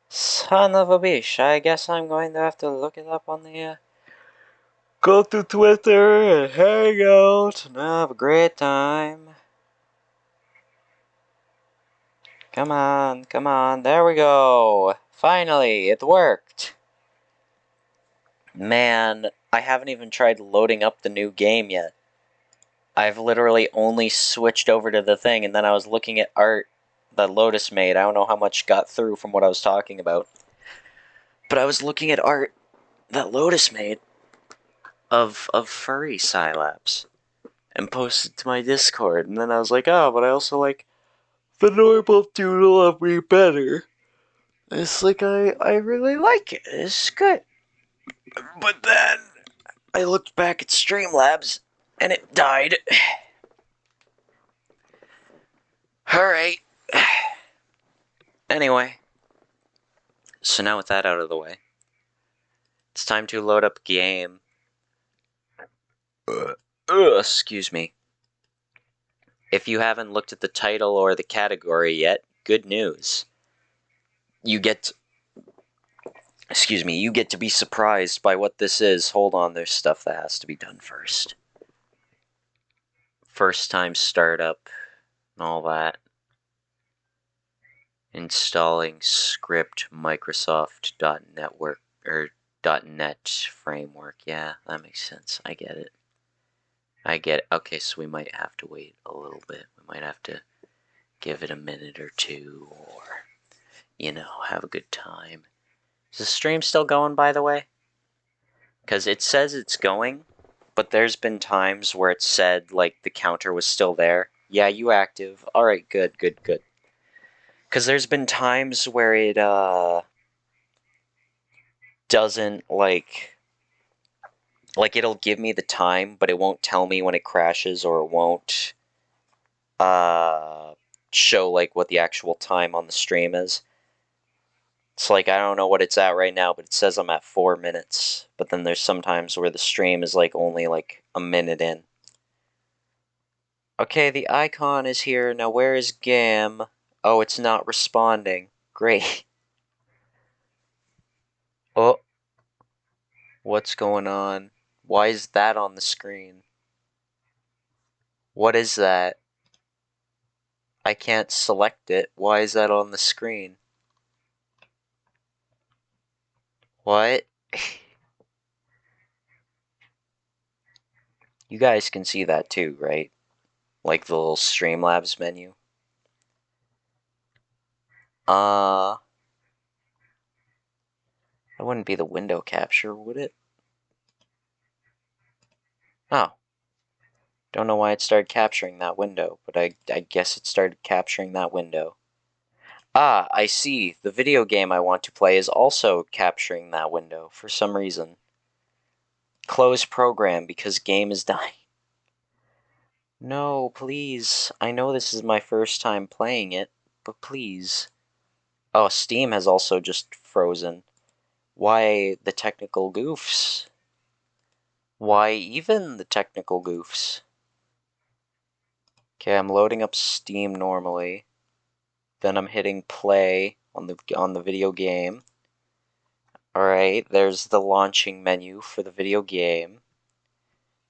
Son of a bitch. I guess I'm going to have to look it up on the, go to Twitter and hang out and have a great time. Come on, there we go. Finally, it worked. Man, I haven't even tried loading up the new game yet. I've literally only switched over to the thing, and then I was looking at art that Lotus made. I don't know how much got through from what I was talking about. But I was looking at art that Lotus made of furry Scilabs and posted to my Discord, and then I was like, oh, but I also like the normal doodle of me better. It's like, I really like it. It's good. But then I looked back at Streamlabs, and it died. Alright. Anyway. So now with that out of the way, it's time to load up a game. Excuse me. If you haven't looked at the title or the category yet, good news. You get to be surprised by what this is. Hold on, there's stuff that has to be done first. First time startup and all that. Installing script Microsoft.network or .net framework. Yeah, that makes sense. I get it. Okay, so we might have to wait a little bit. We might have to give it a minute or two, or, have a good time. Is the stream still going, by the way? Because it says it's going, but there's been times where it said, like, the counter was still there. Yeah, you active. Alright, good. Because there's been times where it, doesn't, like, it'll give me the time, but it won't tell me when it crashes, or it won't, show, like, what the actual time on the stream is. It's like, I don't know what it's at right now, but it says I'm at 4 minutes. But then there's sometimes where the stream is, like, only, like, a minute in. Okay, the icon is here. Now, where is Gam? Oh, it's not responding. Great. Oh. What's going on? Why is that on the screen? What is that? I can't select it. Why is that on the screen? What? You guys can see that too, right? Like the little Streamlabs menu. That wouldn't be the window capture, would it? Oh. Don't know why it started capturing that window, but I guess it started capturing that window. Ah, I see. The video game I want to play is also capturing that window for some reason. Close program because game is dying. No, please. I know this is my first time playing it, but please. Oh, Steam has also just frozen. Why the technical goofs? Why even the technical goofs? Okay, I'm loading up Steam normally. Then I'm hitting play on the video game. Alright, there's the launching menu for the video game.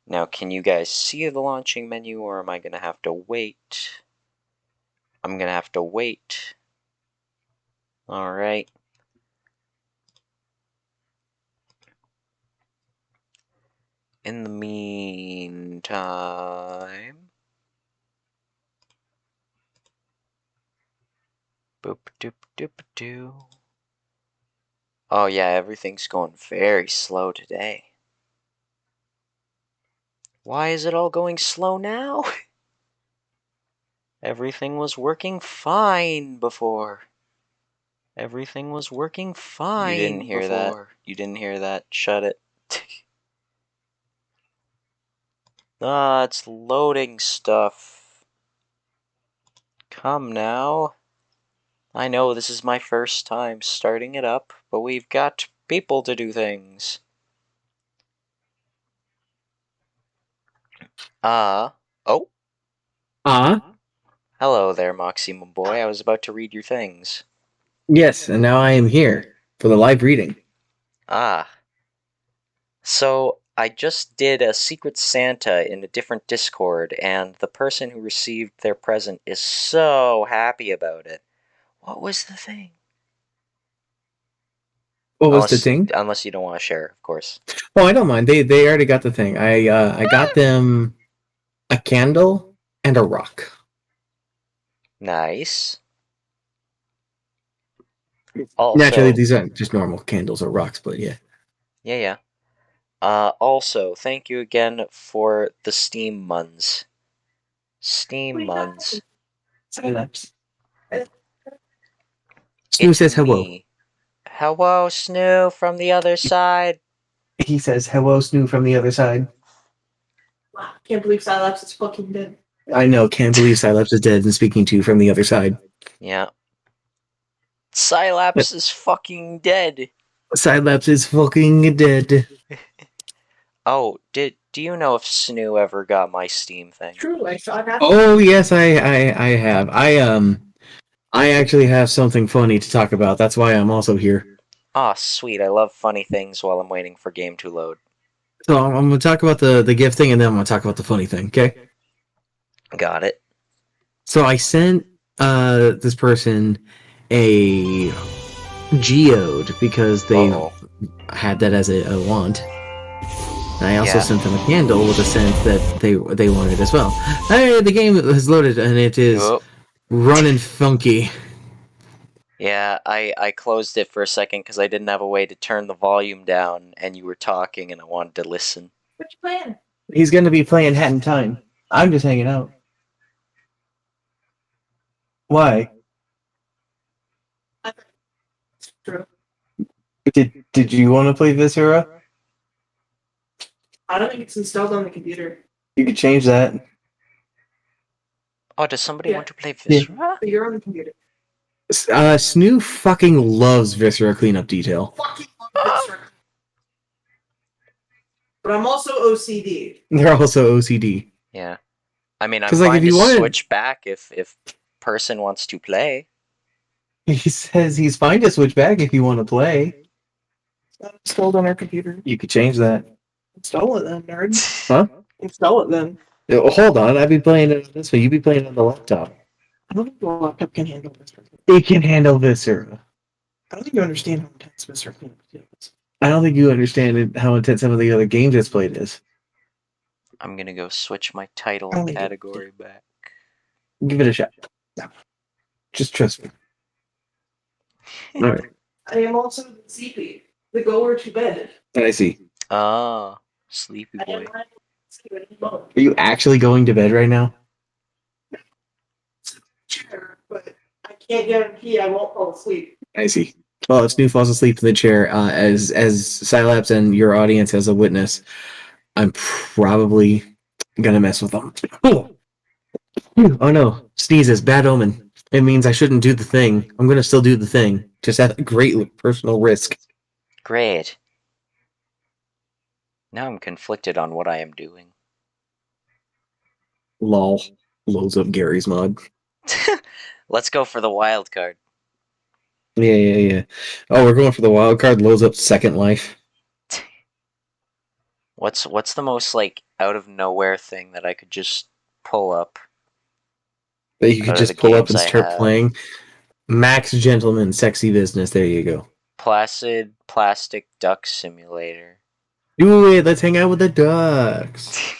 Now, can you guys see the launching menu, or am I going to have to wait? I'm going to have to wait. Alright. In the meantime... Boop doop doop doo. Oh yeah, everything's going very slow today. Why is it all going slow now? Everything was working fine before. Everything was working fine. You didn't hear that. You didn't hear that. Shut it. Ah, it's loading stuff. Come now. I know this is my first time starting it up, but we've got people to do things. Oh. Hello there, Moxie, my boy. I was about to read your things. Yes, and now I am here for the live reading. Ah, so I just did a Secret Santa in a different Discord, and the person who received their present is so happy about it. What was the thing? What was the Unless thing? unless you don't want to share, of course. Oh, I don't mind. They already got the thing. I got them a candle and a rock. Nice. Naturally, Also, these aren't just normal candles or rocks, but yeah. yeah, yeah. Also, thank you again for the Steam Muns. Steam Muns. Silence. Snoo It's says hello. me. Hello, Snoo from the other side. He says hello, Snoo from the other side. Wow, can't believe Silapse is fucking dead. I know, can't believe Silapse is dead and speaking to you from the other side. Yeah. Cylaps is fucking dead. Silapse is fucking dead. Oh, do you know if Snoo ever got my Steam thing? True, I saw that. Oh yes, I have. I actually have something funny to talk about. That's why I'm also here. Ah, sweet. I love funny things while I'm waiting for game to load. So I'm going to talk about the gift thing, and then I'm going to talk about the funny thing. Okay. Got it. So I sent this person a geode because Uh they oh. had that as a want. And I also Yeah. sent them a candle with a scent that they wanted as well. Hey, the game has loaded and it is Oh. running funky. Yeah, I closed it for a second because I didn't have a way to turn the volume down, and you were talking, and I wanted to listen. What you playing? He's going to be playing Hat in Time. I'm just hanging out. Why? True. Did you want to play Viscera? I don't think it's installed on the computer. You could change that. Oh, does somebody Yeah. want to play Yeah. Viscera? But you're on the computer. Snoo fucking loves Viscera cleanup detail. Fucking love Viscera. But I'm also OCD. They're also OCD. Yeah. I mean, I'm Because, like, if fine to you wanted. switch back if person wants to play. He says he's fine to switch back if you want to play. It's not installed on our computer. You could change that. Install it then, nerd. Huh? Install it then. Hold on, I'd be playing it on this one. You'd be playing it on the laptop. I don't think the laptop can handle Viscera. It can handle Viscera. I don't think you understand how intense Viscera is. I don't think you understand how intense some of the other games it's played is. I'm gonna go switch my title I and don't think category back. give it a shot. No. Just trust me. All right. I am also sleepy. The goer to bed. I see. Ah, sleepy boy. Are you actually going to bed right now? Chair, but I can't guarantee I won't fall asleep. I see. Well, if Snoo falls asleep in the chair, as Silapse and your audience as a witness, I'm probably gonna mess with them. Oh no, sneezes, bad omen. It means I shouldn't do the thing. I'm gonna still do the thing, just at great personal risk. Great. Now I'm conflicted on what I am doing. Lol. Loads up Gary's mod. Let's go for the wild card. Yeah. Oh, we're going for the wild card. Loads up Second Life. What's the most like out of nowhere thing that I could just pull up That you could out of the just pull up games and I start have? playing. Max Gentleman, Sexy Business. There you go. Placid Plastic Duck Simulator. Do it. Let's hang out with the ducks.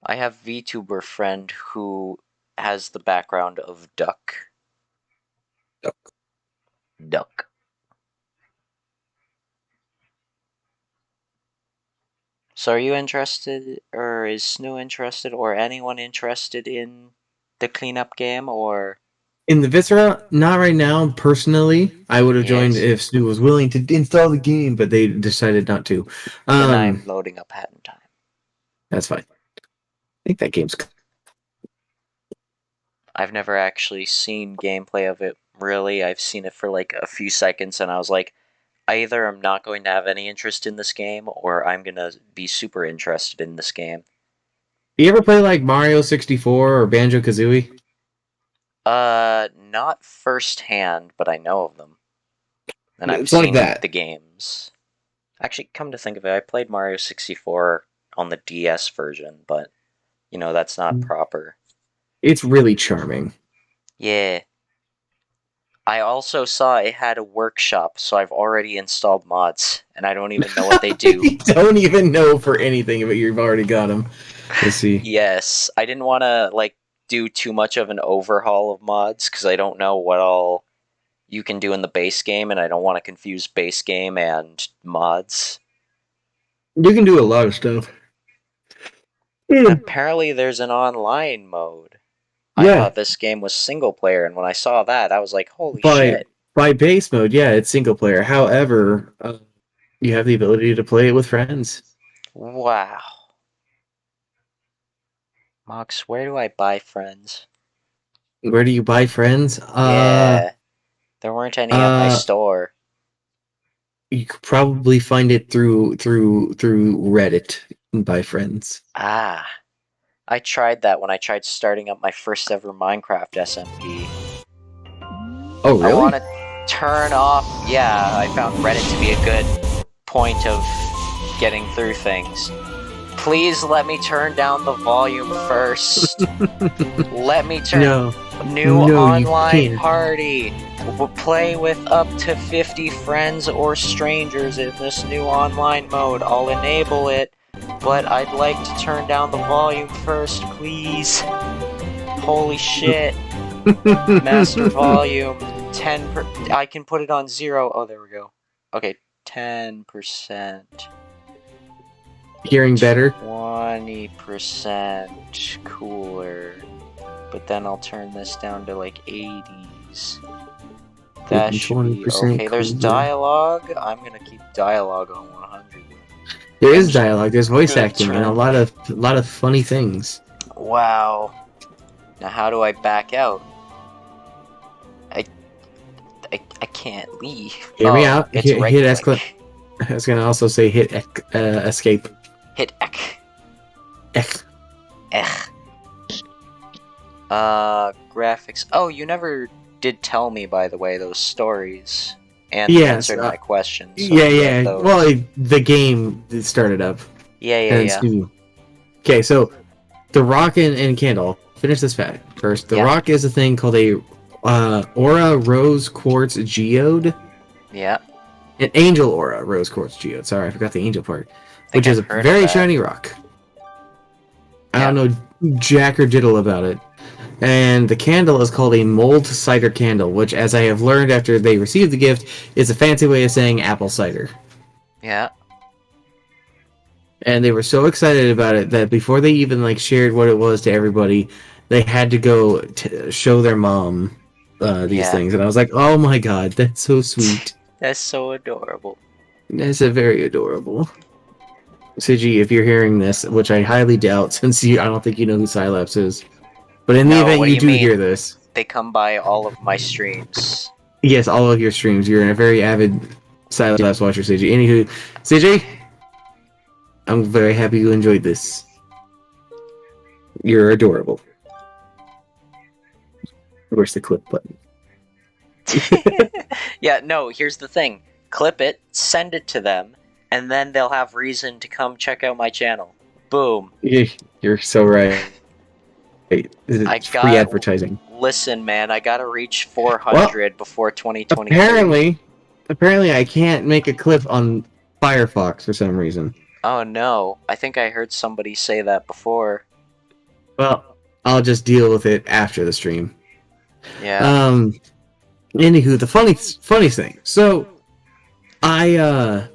I have VTuber friend who has the background of duck. Duck. Duck. So are you interested, or is Snoo interested, or anyone interested in the cleanup game, or In the Viscera, not right now. Personally, I would have joined yes? if Stu was willing to install the game, but they decided not to. Then I'm loading up Hat in Time. That's fine. I think that game's. I've never actually seen gameplay of it, really. I've seen it for like a few seconds, and I was like, either I'm not going to have any interest in this game, or I'm going to be super interested in this game. You ever play like Mario 64 or Banjo Kazooie? Not firsthand, but I know of them. And I've It's like seen that. the games. Actually, come to think of it, I played Mario 64 on the DS version, but, that's not proper. It's really charming. Yeah. I also saw it had a workshop, so I've already installed mods, and I don't even know what they do. You don't even know for anything, but you've already got them. Let's see. Yes, I didn't want to, do too much of an overhaul of mods, because I don't know what all you can do in the base game, and I don't want to confuse base game and mods. You can do a lot of stuff. And Yeah. apparently there's an online mode. I Yeah. thought this game was single player, and when I saw that, I was like, holy By shit. by base mode, yeah, it's single player. However, you have the ability to play it with friends. Wow. Mox, where do I buy friends? Where do you buy friends? Yeah, there weren't any at my Uh, store. you could probably find it through Reddit and buy friends. Ah, I tried that when I tried starting up my first ever Minecraft SMP. Oh, I really? want to turn off. Yeah, I found Reddit to be a good point of getting through things. Please let me turn down the volume first. Let me turn. No, New you online can't. party. We'll play with up to 50 friends or strangers in this new online mode. I'll enable it, but I'd like to turn down the volume first, please. Holy shit. Master volume. 10 per. I can put it on 0. Oh, there we go. Okay, 10%. Hearing better. 20% cooler. But then I'll turn this down to like 80s. That should be 20% okay. There's cooler. dialogue. I'm gonna keep dialogue on 100. There is dialogue. There's voice gonna acting and a turn- lot of funny things. Wow. Now how do I back out? I can't leave. Hear me out. It's right Hit click. I was gonna also say hit escape. Hit Ek. Ec. Ech. Graphics. Oh, you never did tell me, by the way, those stories and Yes, answered my questions. So yeah, we yeah. get those. Well, the game started up. Yeah, And it's new. Okay, so the rock and candle. Finish this fact first. The Yeah. rock is a thing called a aura rose quartz geode. Yeah. An angel aura rose quartz geode. Sorry, I forgot the angel part. Think Which is I've a heard of very that. shiny rock. I Yeah. don't know jack or diddle about it. And the candle is called a mulled cider candle, which, as I have learned after they received the gift, is a fancy way of saying apple cider. Yeah. And they were so excited about it that before they even shared what it was to everybody, they had to go to show their mom these Yeah. things. And I was like, oh my god, that's so sweet. That's so adorable. That's a very adorable. Sigi, if you're hearing this, which I highly doubt, since I don't think you know who Silapse is, but in the No, event what you do do you mean? hear this, They come by all of my streams. yes, all of your streams, you're a very avid Silapse watcher, Sigi. Anywho, Sigi, I'm very happy you enjoyed this. You're adorable. Where's the clip button? Yeah, no, here's the thing. Clip it, send it to them, and then they'll have reason to come check out my channel. Boom. You're so right. It's free advertising. Listen, man, I gotta reach 400 before 2023. Apparently I can't make a clip on Firefox for some reason. Oh no, I think I heard somebody say that before. Well, I'll just deal with it after the stream. Yeah. Anywho, the funniest thing. So, I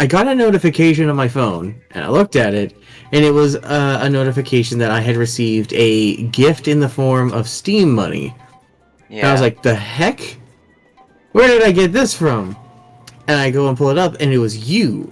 got a notification on my phone, and I looked at it, and it was a notification that I had received a gift in the form of Steam money. Yeah. And I was like, the heck? Where did I get this from? And I go and pull it up, and it was you.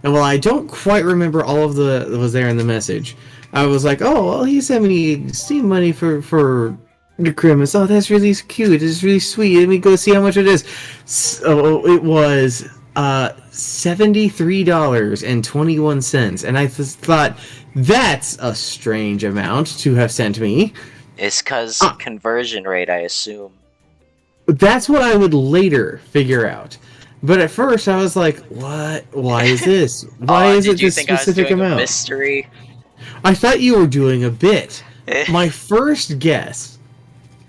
And while I don't quite remember all of that was there in the message, I was like, oh, well, he sent me Steam money for the Christmas. Oh, that's really cute. It's really sweet. Let me go see how much it is. So it was $73.21, and I thought that's a strange amount to have sent me. It's cause Uh, conversion rate, I assume. that's what I would later figure out. But at first, I was like, "What? Why is this? Why is Did it you this think I was specific doing a amount?" mystery? I thought you were doing a bit. My first guess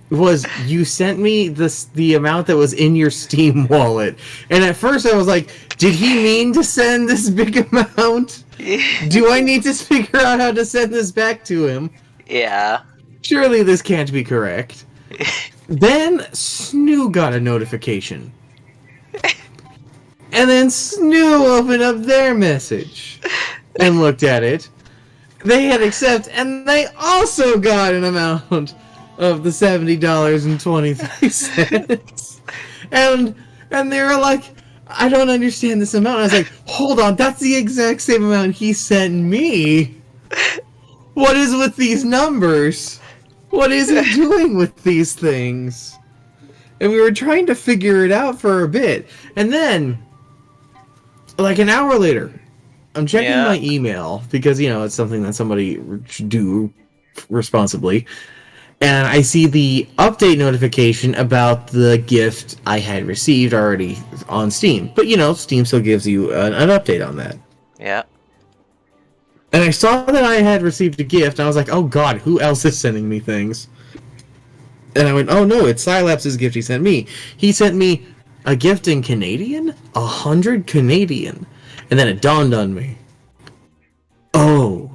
was you sent me the amount that was in your Steam wallet, and at first I was like, "Did he mean to send this big amount? Do I need to figure out how to send this back to him? Yeah. Surely this can't be correct." Then Snoo got a notification. And then Snoo opened up their message and looked at it. They had accept, and they also got an amount of the $70.23. And they were like, I don't understand this amount. I was like, hold on, that's the exact same amount he sent me. What is with these numbers? What is he doing with these things? And we were trying to figure it out for a bit. And then, like an hour later, I'm checking Yeah. my email because, it's something that somebody should do responsibly. And I see the update notification about the gift I had received already on Steam. But, Steam still gives you an update on that. Yeah. And I saw that I had received a gift, and I was like, oh god, who else is sending me things? And I went, oh no, it's Silapse's gift he sent me. He sent me a gift in Canadian? 100 Canadian. And then it dawned on me. Oh,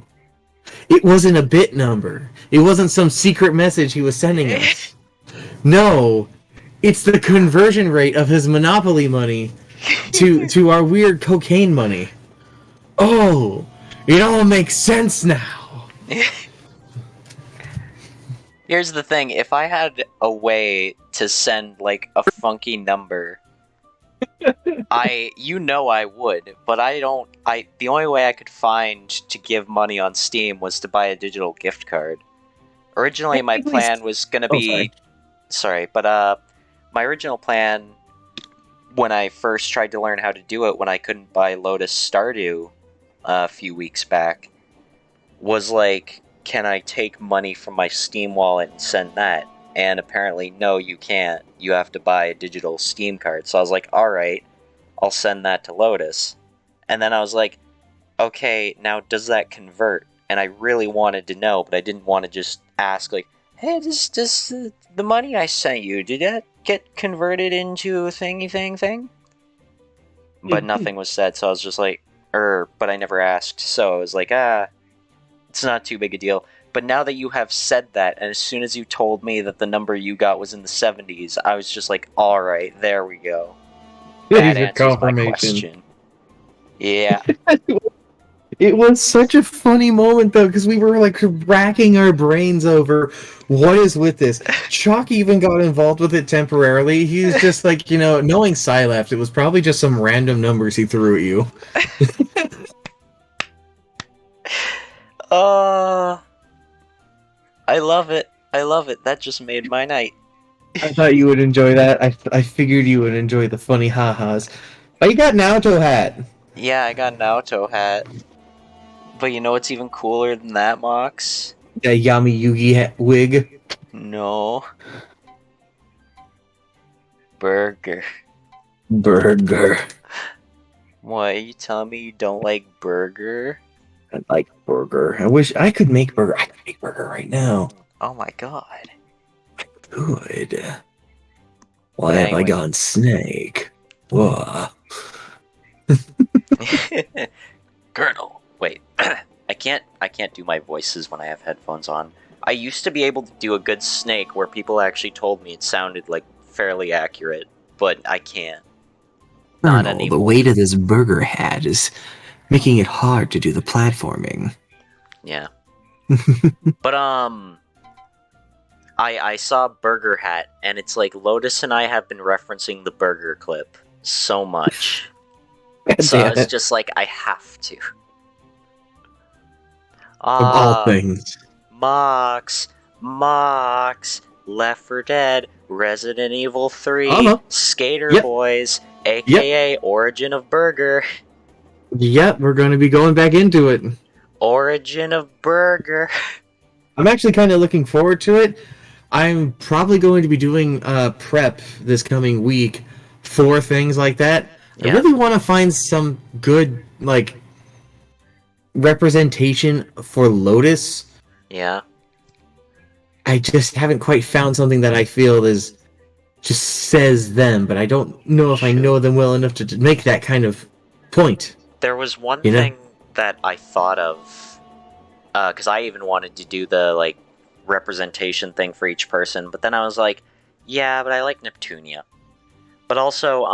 it wasn't a bit number. It wasn't some secret message he was sending us. No, it's the conversion rate of his Monopoly money to our weird cocaine money. Oh, it all makes sense now. Here's the thing, if I had a way to send, like, a funky number, I would, but the only way I could find to give money on Steam was to buy a digital gift card. Originally, my plan was gonna be... Sorry, but, my original plan, when I first tried to learn how to do it, when I couldn't buy Lotus Stardew a few weeks back, was like, can I take money from my Steam wallet and send that? And apparently, no, you can't. You have to buy a digital Steam card. So I was like, alright, I'll send that to Lotus. And then I was like, okay, now does that convert? And I really wanted to know, but I didn't want to just ask, like, hey, does the money I sent you, did that get converted into a thingy thing? But nothing was said, so I was just like, but I never asked. So I was like, it's not too big a deal. But now that you have said that, and as soon as you told me that the number you got was in the 70s, I was just like, alright, there we go. That answers my question. Yeah. It was such a funny moment, though, because we were, like, racking our brains over what is with this. Chalk even got involved with it temporarily. He was just like, knowing Silapse, it was probably just some random numbers he threw at you. I love it. I love it. That just made my night. I thought you would enjoy that. I figured you would enjoy the funny ha-has. Oh, you got Naoto hat. Yeah, I got an Naoto hat. But you know what's even cooler than that, Mox? That Yami Yugi wig. No. Burger. Burger. What, are you telling me you don't like burger? I like burger. I wish I could make burger. I could make burger right now. Oh my god. Good. Why have I gone snake? Whoa. Girdle. Wait. I can't do my voices when I have headphones on. I used to be able to do a good snake where people actually told me it sounded like fairly accurate, but I can't. Not anymore. The weight of this burger hat is making it hard to do the platforming. Yeah. But I saw Burger Hat, and it's like Lotus and I have been referencing the burger clip so much. So I was just like, I have to. Of all things. Mox, Left 4 Dead, Resident Evil 3, Skater Boys, aka Origin of Burger. Yep, we're going to be going back into it. Origin of Burger. I'm actually kind of looking forward to it. I'm probably going to be doing prep this coming week for things like that. I Yeah, really want to find some good like representation for Lotus. yeah. I just haven't quite found something that I feel is just says them, but I don't know if I know Shoot. them well enough to make that kind of point. There was one You know? thing that I thought of, because I even wanted to do the like representation thing for each person, but then I was like, yeah, but I like Neptunia. But also,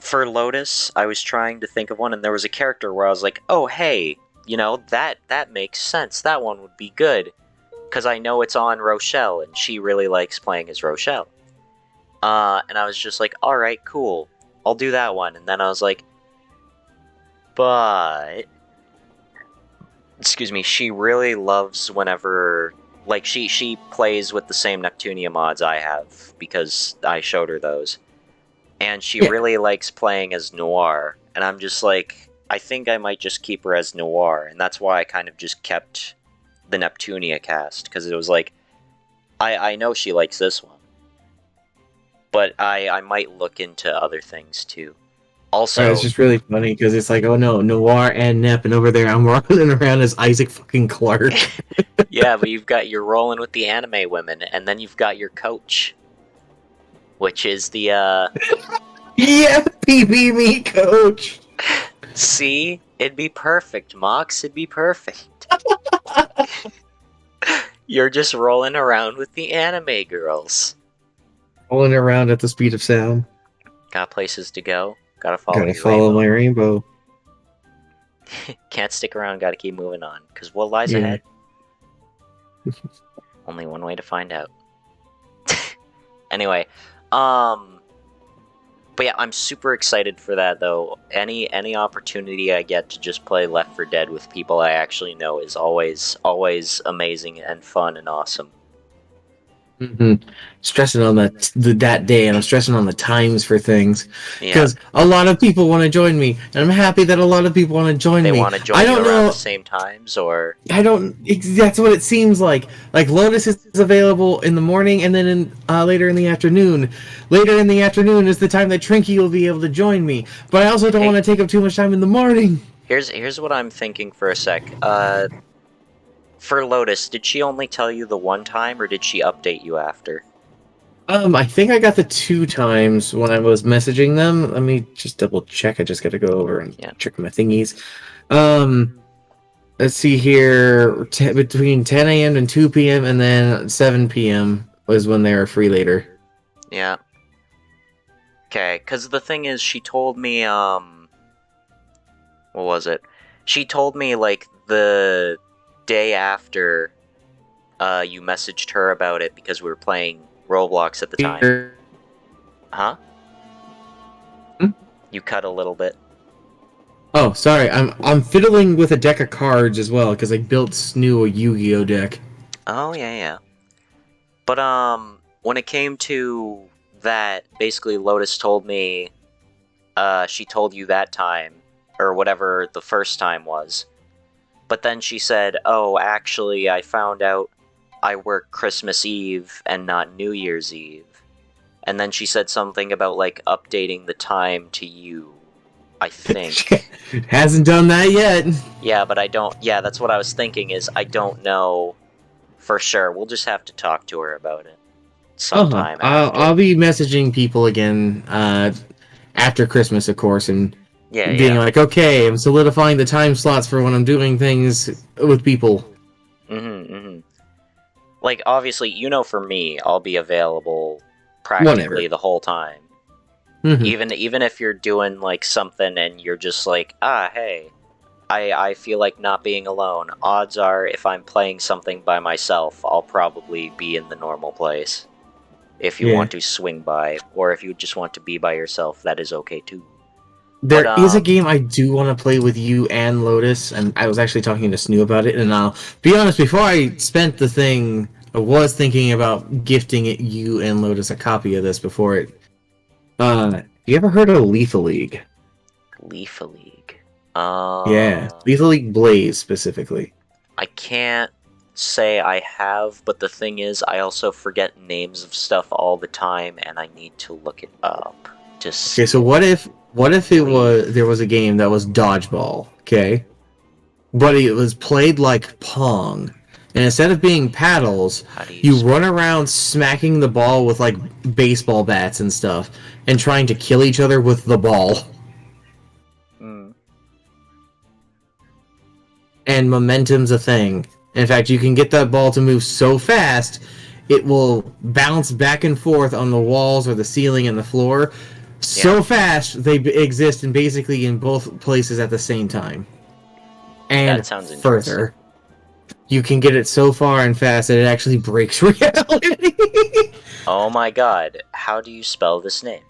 for Lotus, I was trying to think of one, and there was a character where I was like, oh hey, that makes sense. That one would be good, because I know it's on Rochelle, and she really likes playing as Rochelle. And I was just like, all right, cool, I'll do that one. And then I was like, but excuse me, she really loves whenever like she plays with the same Neptunia mods I have because I showed her those. And she Yeah. really likes playing as Noir, and I'm just like I think I might just keep her as Noir, and that's why I kind of just kept the Neptunia cast because it was like I know she likes this one, but I might look into other things too. It's Also, just really funny because it's like, oh no, Noir and Nep, and over there I'm rolling around as Isaac fucking Clarke. yeah, but you're rolling with the anime women, and then you've got your coach, which is the Yeah, PB me, coach. see, it'd be perfect, Mox, it'd be perfect. You're just rolling around with the anime girls. Rolling around at the speed of sound. Got places to go. Gotta follow Gotta your follow rainbow. my rainbow. Can't stick around, gotta keep moving on. Because what lies Yeah. ahead? Only one way to find out. Anyway, but yeah, I'm super excited for that though. Any opportunity I get to just play Left 4 Dead with people I actually know is always amazing and fun and awesome. Stressing on that day, and I'm stressing on the times for things Yeah, because a lot of people want to join me, and I'm happy that a lot of people want to join they me. want to I join you don't around the know. same times, or I don't. That's what it seems like. Like Lotus is available in the morning, and then later in the afternoon. Later in the afternoon is the time that Trinky will be able to join me. But I also don't hey, want to take up too much time in the morning. here's what I'm thinking for a sec. For Lotus, did she only tell you the one time, or did she update you after? I think I got the 2 times when I was messaging them. Let me just double check. I just got to go over and Yeah. check my thingies. Let's see here. Between 10 a.m. and 2 p.m. and then 7 p.m. was when they were free later. Yeah. Okay, because the thing is, she told me, what was it? She told me, like, the day after, you messaged her about it because we were playing Roblox at the time. Huh? Hmm? You cut a little bit. Oh, sorry. I'm fiddling with a deck of cards as well because I built Snoo a Yu-Gi-Oh deck. Oh, yeah, yeah. But, when it came to that, basically Lotus told me, she told you that time, or whatever the first time was. But then she said, oh, actually, I found out I work Christmas Eve and not New Year's Eve. And then she said something about, like, updating the time to you, I think. Hasn't done that yet. Yeah, but I don't... Yeah, that's what I was thinking, is I don't know for sure. We'll just have to talk to her about it sometime I'll after. be messaging people again after Christmas, of course, and Yeah, being yeah. like, okay, I'm solidifying the time slots for when I'm doing things with people. Mm-hmm, mm-hmm. Like, obviously, for me, I'll be available practically Whenever. the whole time. Mm-hmm. Even if you're doing, like, something and you're just like, hey, I feel like not being alone. Odds are, if I'm playing something by myself, I'll probably be in the normal place. If you Yeah. want to swing by, or if you just want to be by yourself, that is okay too. But, There is a game I do want to play with you and Lotus, and I was actually talking to Snoo about it, and I'll be honest, before I spent the thing, I was thinking about gifting it you and Lotus a copy of this before it. You ever heard of Lethal League? Leaf League. Yeah, Lethal League Blaze specifically. I can't say I have, but the thing is, I also forget names of stuff all the time, and I need to look it up to Okay, see so it. what if there Leaf. was a game that was dodgeball, okay? But it was played like Pong. And instead of being paddles, How do you you run spell? around smacking the ball with like baseball bats and stuff and trying to kill each other with the ball. Hmm. And momentum's a thing. In fact, you can get that ball to move so fast, it will bounce back and forth on the walls or the ceiling and the floor Yeah, so fast they exist in basically in both places at the same time. that And sounds interesting. further, you can get it so far and fast that it actually breaks reality. Oh my god, how do you spell this name?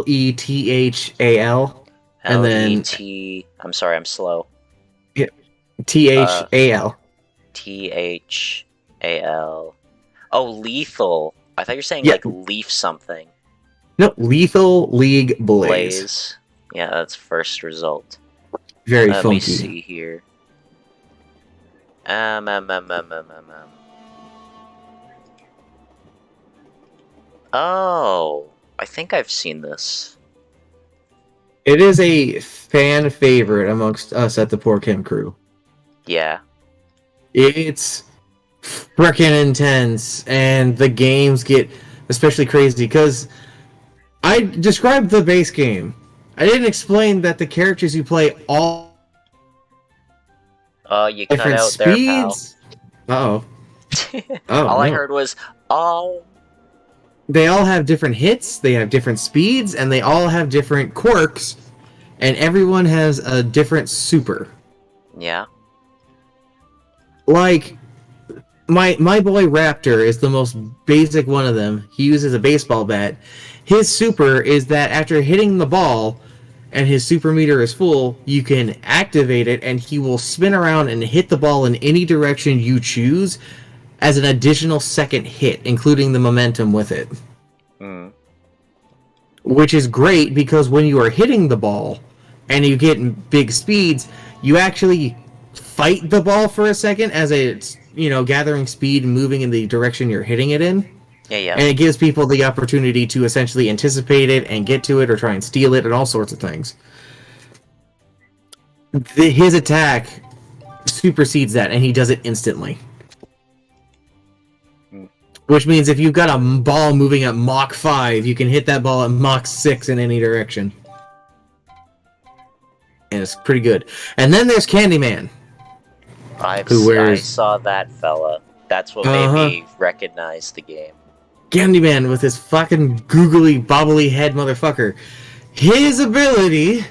Lethal, and L E then T. I'm sorry, I'm slow. yeah, Uh, Thal. Thal. Oh, lethal. I thought you were saying Yeah, like leaf something. no, Lethal League Blaze. Blaze. Yeah, that's first result. Very Let me funky. see here. Oh, I think I've seen this. It is a fan favorite amongst us at the Poor Kim crew. Yeah. It's freaking intense, and the games get especially crazy because I described the base game. I didn't explain that the characters you play all Oh, you cut different out there, pal. speeds. Oh, oh All I no! heard was, oh. They all have different hits. They have different speeds, and they all have different quirks. And everyone has a different super. Yeah. Like my boy Raptor is the most basic one of them. He uses a baseball bat. His super is that after hitting the ball and his super meter is full, you can activate it and he will spin around and hit the ball in any direction you choose as an additional second hit, including the momentum with it. Mm. Which is great because when you are hitting the ball and you get big speeds, you actually fight the ball for a second as it's gathering speed and moving in the direction you're hitting it in, Yeah, yeah. and it gives people the opportunity to essentially anticipate it and get to it or try and steal it and all sorts of things. His attack supersedes that, and he does it instantly. Mm. Which means if you've got a ball moving at Mach 5, you can hit that ball at Mach 6 in any direction. And it's pretty good. And then there's Candyman, who I wears saw that fella. That's what made uh-huh me recognize the game. Candyman with his fucking googly bobbly head motherfucker. His ability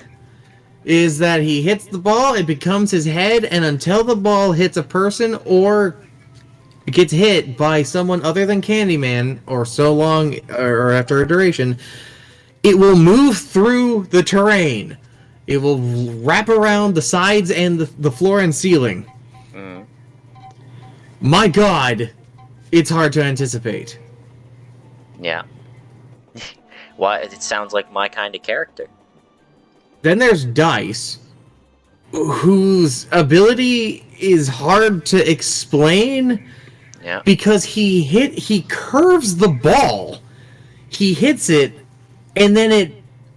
is that he hits the ball, it becomes his head, and until the ball hits a person or gets hit by someone other than Candyman, or so long, or after a duration, it will move through the terrain. It will wrap around the sides and the floor and ceiling. Mm. My god, it's hard to anticipate. Yeah. Why? It sounds like my kind of character. Then there's Dice, whose ability is hard to explain Yeah. because he curves the ball. He hits it and then it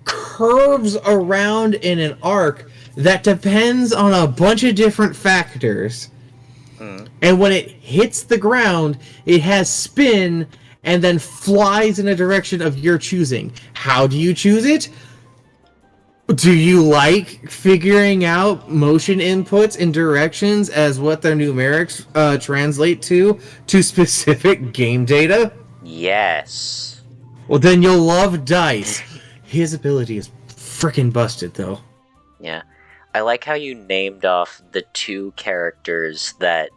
curves around in an arc that depends on a bunch of different factors. Mm. And when it hits the ground, it has spin and then flies in a direction of your choosing. How do you choose it? Do you like figuring out motion inputs and directions as what their numerics translate to specific game data? Yes. Well, then you'll love Dice. His ability is freaking busted, though. Yeah. I like how you named off the two characters that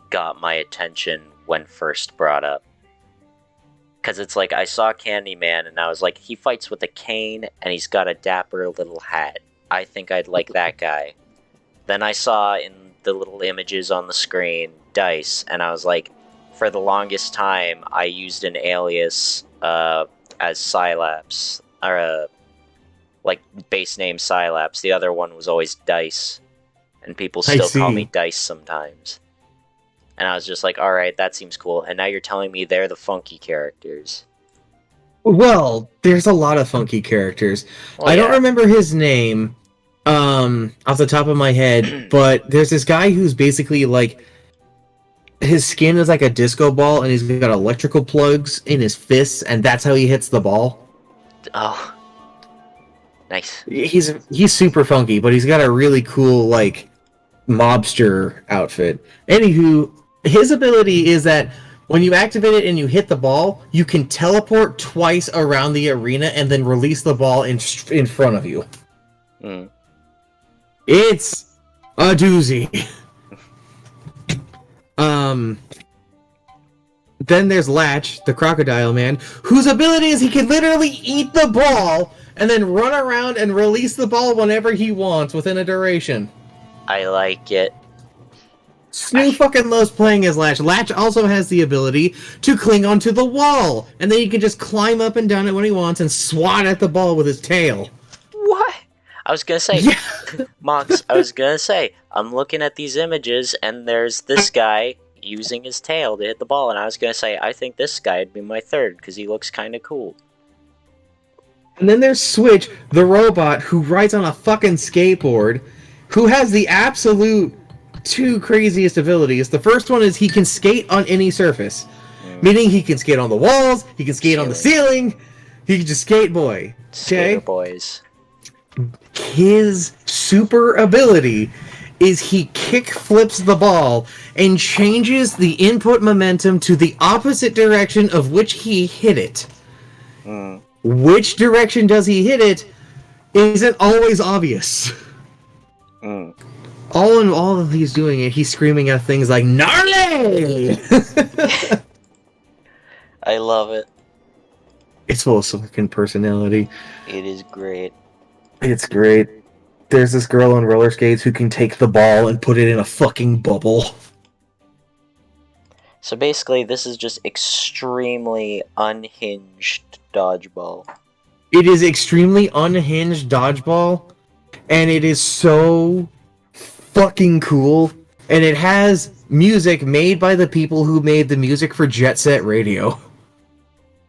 got my attention when first brought up. Because it's like, I saw Candyman and I was like, he fights with a cane and he's got a dapper little hat. I think I'd like that guy. Then I saw in the little images on the screen Dice, and I was like, for the longest time, I used an alias as Sylaps, or like base name Sylaps. The other one was always Dice, and people I still call me see. Dice sometimes. and I was just like, all right, that seems cool. And now you're telling me they're the funky characters. Well, there's a lot of funky characters. Well, I don't yeah. remember his name, off the top of my head, but there's this guy who's basically like his skin is like a disco ball, and he's got electrical plugs in his fists, and that's how he hits the ball. Oh, nice. He's super funky, but he's got a really cool like mobster outfit. Anywho, his ability is that when you activate it and you hit the ball, you can teleport twice around the arena and then release the ball in front of you. Mm. It's a doozy. Then there's Latch, the crocodile man, whose ability is he can literally eat the ball and then run around and release the ball whenever he wants within a duration. I like it. Snoo fucking loves playing as Latch. Latch also has the ability to cling onto the wall, and then he can just climb up and down it when he wants and swat at the ball with his tail. What? I was gonna say, Yeah. Mox, I was gonna say, I'm looking at these images, and there's this guy using his tail to hit the ball, and I was gonna say, I think this guy would be my third, because he looks kind of cool. And then there's Switch, the robot who rides on a fucking skateboard, who has the absolute two craziest abilities. The first one is he can skate on any surface, meaning he can skate on the walls, he can skate on the ceiling, he can just skate boy. Okay? Skater boys. His super ability is he kick flips the ball and changes the input momentum to the opposite direction of which he hit it. Mm. Which direction does he hit it isn't always obvious. Mm. All of he's doing it, he's screaming at things like gnarly. I love it. It's full of fucking personality. It is great. It's great. There's this girl on roller skates who can take the ball and put it in a fucking bubble. So basically, this is just extremely unhinged dodgeball. It is extremely unhinged dodgeball, and it is so fucking cool. And it has music made by the people who made the music for Jet Set Radio.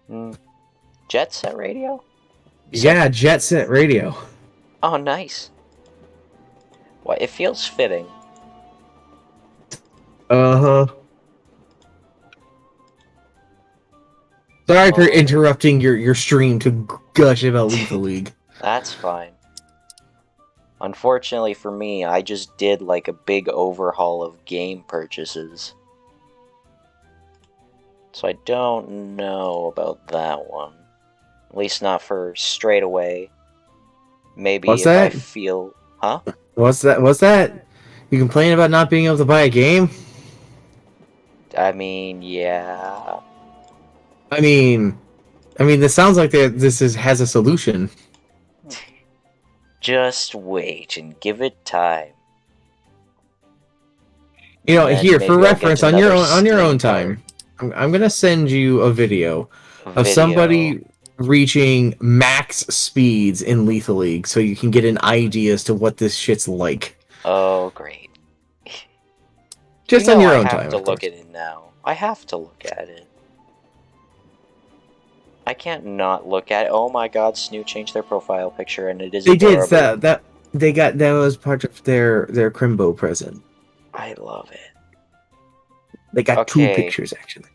Mm. Jet Set Radio? Yeah, Jet Set Radio. Oh, nice. Well, it feels fitting. Uh-huh. Sorry for interrupting your stream to gush about Lethal League. That's fine. Unfortunately for me, I just did like a big overhaul of game purchases. So I don't know about that one. At least not for straight away. Maybe What's if that? I feel... Huh? What's that? You complain about not being able to buy a game? I mean, yeah. I mean, this sounds like this has a solution. Just wait and give it time. You know, And then here maybe for I'll reference, get on your another own Steam time, I'm gonna send you a video of Video. somebody reaching max speeds in Lethal League, so you can get an idea as to what this shit's like. Oh, great. Just You on know your I own have time. to of look course. at it now. I have to look at it. I can't not look at it. Oh my god, Snoo changed their profile picture and it is They did adorable. that was part of their Crimbo present. I love it. They got Okay. 2 pictures actually.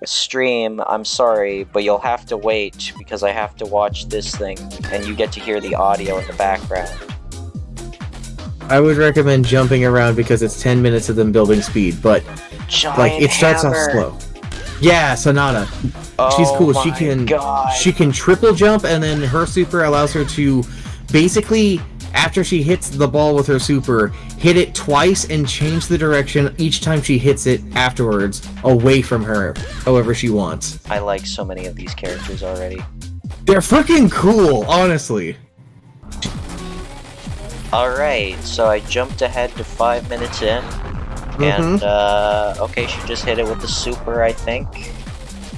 Stream, I'm sorry, but you'll have to wait because I have to watch this thing and you get to hear the audio in the background. I would recommend jumping around because it's 10 minutes of them building speed, but Giant like it starts hammer. off slow. Yeah, Sonata. Oh She's cool. My God. She can triple jump, and then her super allows her to basically, after she hits the ball with her super, hit it twice and change the direction each time she hits it afterwards away from her, however she wants. I like so many of these characters already. They're fucking cool, honestly. Alright, so I jumped ahead to 5 minutes in. And, okay, she just hit it with the super, I think.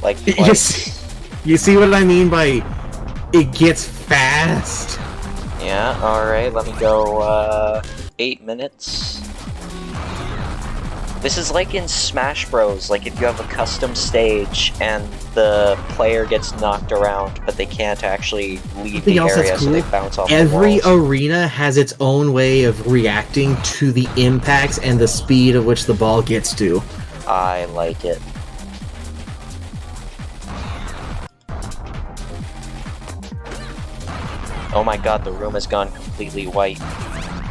Like, twice. You see what I mean by it gets fast? Yeah, alright, let me go, 8 minutes. This is like in Smash Bros. Like if you have a custom stage and the player gets knocked around, but they can't actually leave Something the else that's area, so they cool. bounce off the Every walls. arena has its own way of reacting to the impacts and the speed of which the ball gets to. I like it. Oh my god, the room has gone completely white.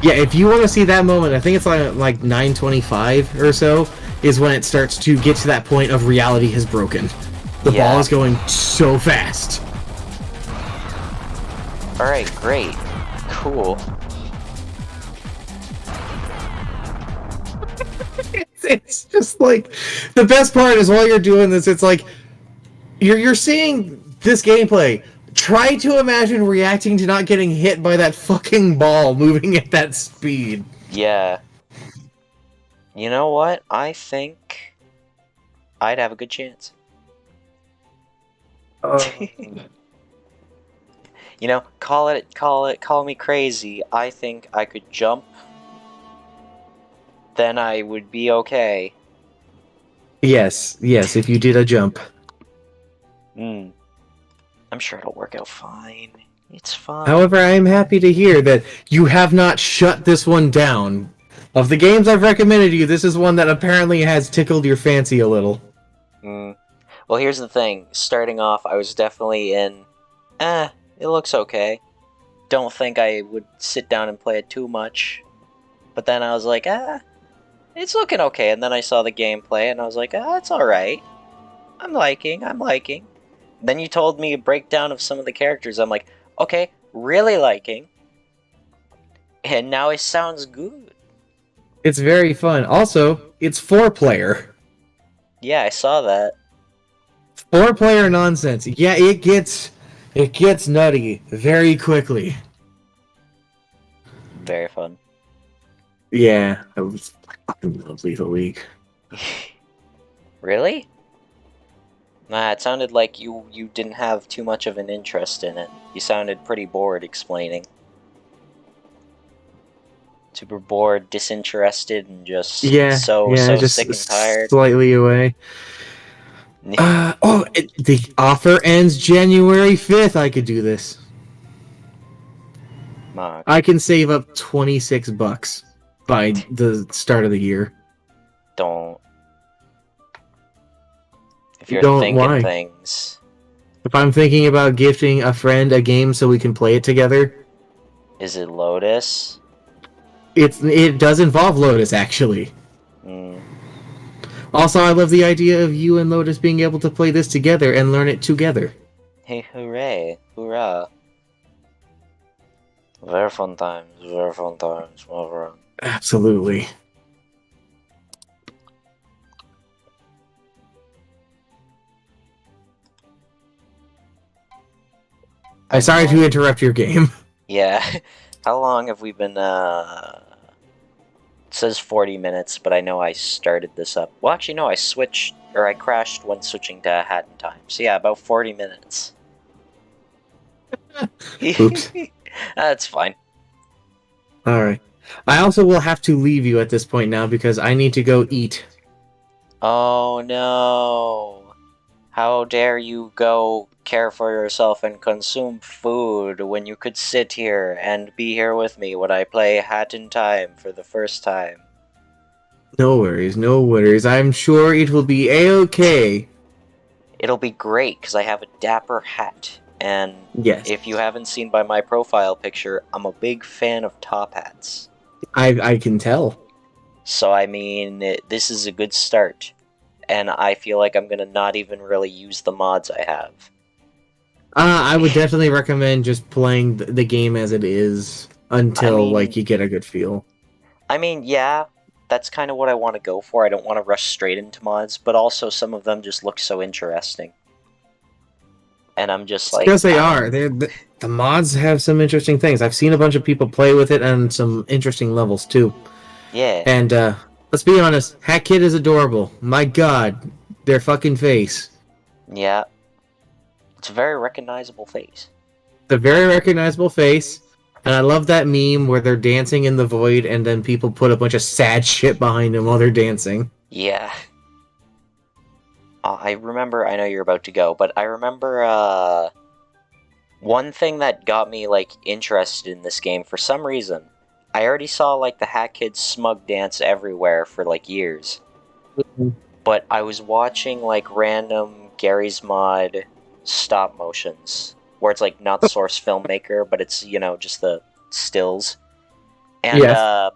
Yeah, if you want to see that moment, I think it's like 9:25 or so is when it starts to get to that point of reality has broken. The Yeah. ball is going so fast. Alright, great. Cool. It's just like the best part is while you're doing this, it's like you're seeing this gameplay. Try to imagine reacting to not getting hit by that fucking ball moving at that speed. Yeah. You know what? I think I'd have a good chance. You know, call me crazy. I think I could jump. Then I would be okay. Yes, if you did a jump. Hmm. I'm sure it'll work out fine. It's fine. However, I am happy to hear that you have not shut this one down. Of the games I've recommended you, this is one that apparently has tickled your fancy a little. Well, here's the thing. Starting off, I was definitely in, it looks okay. Don't think I would sit down and play it too much. But then I was like, it's looking okay. And then I saw the gameplay and I was like, it's alright. I'm liking. Then you told me a breakdown of some of the characters. I'm like, okay, really liking. And now it sounds good. It's very fun. Also, it's 4-player. Yeah, I saw that. 4-player nonsense. Yeah, it gets nutty very quickly. Very fun. Yeah, I fucking love Lethal League. Really? Nah, it sounded like you didn't have too much of an interest in it. You sounded pretty bored explaining. Super bored, disinterested, and just so just sick and tired. slightly away. The offer ends January 5th. I could do this. Mark. I can save up $26 by the start of the year. Don't. If you're Don't, thinking why? things. If I'm thinking about gifting a friend a game so we can play it together, Is it Lotus? it does involve Lotus, actually. Also, I love the idea of you and Lotus being able to play this together and learn it together. Hey, hooray. Hoorah. Very fun times, my friend. Absolutely. I'm sorry to interrupt your game. Yeah. How long have we been, It says 40 minutes, but I know I started this up. Well, actually, no, I crashed when switching to Hat in Time. So yeah, about 40 minutes. Oops. That's fine. Alright. I also will have to leave you at this point now because I need to go eat. Oh no. How dare you go care for yourself and consume food when you could sit here and be here with me when I play Hat in Time for the first time. No worries. I'm sure it will be a-okay. It'll be great because I have a Dapper hat. And yes. If you haven't seen by my profile picture, I'm a big fan of top hats. I can tell. So, I mean, this is a good start. And I feel like I'm going to not even really use the mods I have. I would definitely recommend just playing the game as it is until, you get a good feel. I mean, yeah, that's kind of what I want to go for. I don't want to rush straight into mods, but also some of them just look so interesting. And I'm just like... Because they are. The mods have some interesting things. I've seen a bunch of people play with it and some interesting levels, too. Yeah. And, let's be honest, Hat Kid is adorable. My god, their fucking face. Yeah. It's a very recognizable face. It's a very recognizable face. And I love that meme where they're dancing in the void and then people put a bunch of sad shit behind them while they're dancing. Yeah. I remember, I know you're about to go, but I remember, one thing that got me, like, interested in this game for some reason. I already saw, like, the Hat Kids smug dance everywhere for, like, years. But I was watching, like, random Gary's Mod stop motions, where it's, like, not source filmmaker, but it's, just the stills. And, Yeah.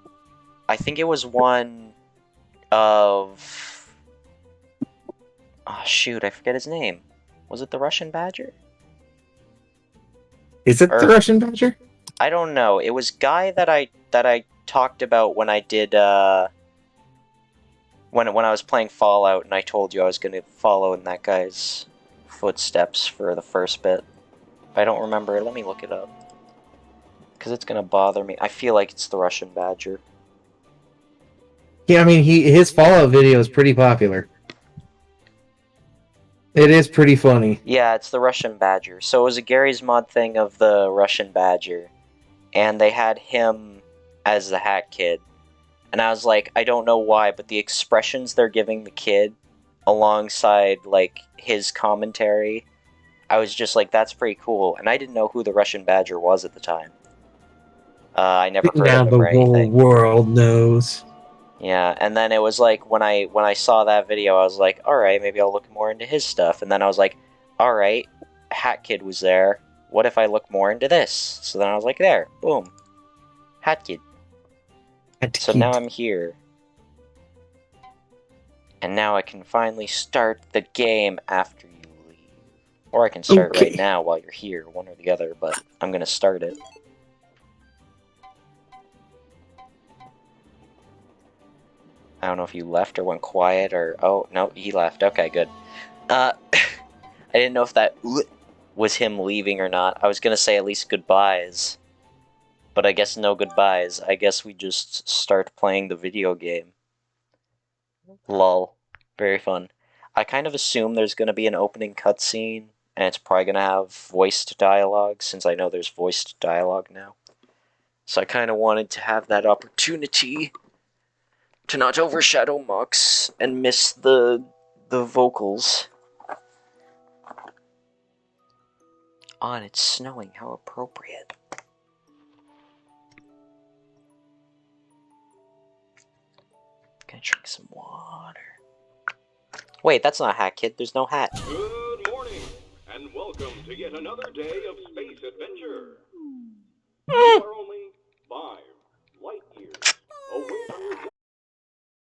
I think it was one of... Oh, shoot, I forget his name. Was it the Russian Badger? Is it the Or Russian Badger? I don't know. It was guy that I talked about when I did when I was playing Fallout, and I told you I was going to follow in that guy's footsteps for the first bit. If I don't remember, let me look it up, because it's going to bother me. I feel like it's the Russian Badger. Yeah, I mean, his Fallout video is pretty popular. It is pretty funny. Yeah, it's the Russian Badger. So it was a Gary's Mod thing of the Russian Badger, and they had him as the Hat Kid. And I was like, I don't know why, but the expressions they're giving the kid alongside, like, his commentary, I was just like, that's pretty cool. And I didn't know who the Russian Badger was at the time. I never heard Now of him the or whole anything. world knows. Yeah, and then it was like when I saw that video, I was like, all right, maybe I'll look more into his stuff. And then I was like, all right, Hat Kid was there. What if I look more into this? So then I was like, there, boom, Hat Kid. So now I'm here. And now I can finally start the game after you leave. Or I can start right now while you're here, one or the other, but I'm gonna start it. I don't know if you left or went quiet or... Oh, no, he left. Okay, good. I didn't know if that was him leaving or not. I was gonna say at least goodbyes. But I guess no goodbyes. I guess we just start playing the video game. Lol. Very fun. I kind of assume there's gonna be an opening cutscene, and it's probably gonna have voiced dialogue, since I know there's voiced dialogue now. So I kind of wanted to have that opportunity to not overshadow Mux and miss the vocals. Oh, and it's snowing. How appropriate. Gonna drink some water. Wait, that's not a hat, kid. There's no hat. Good morning, and welcome to yet another day of space adventure. You are only 5 light years away from your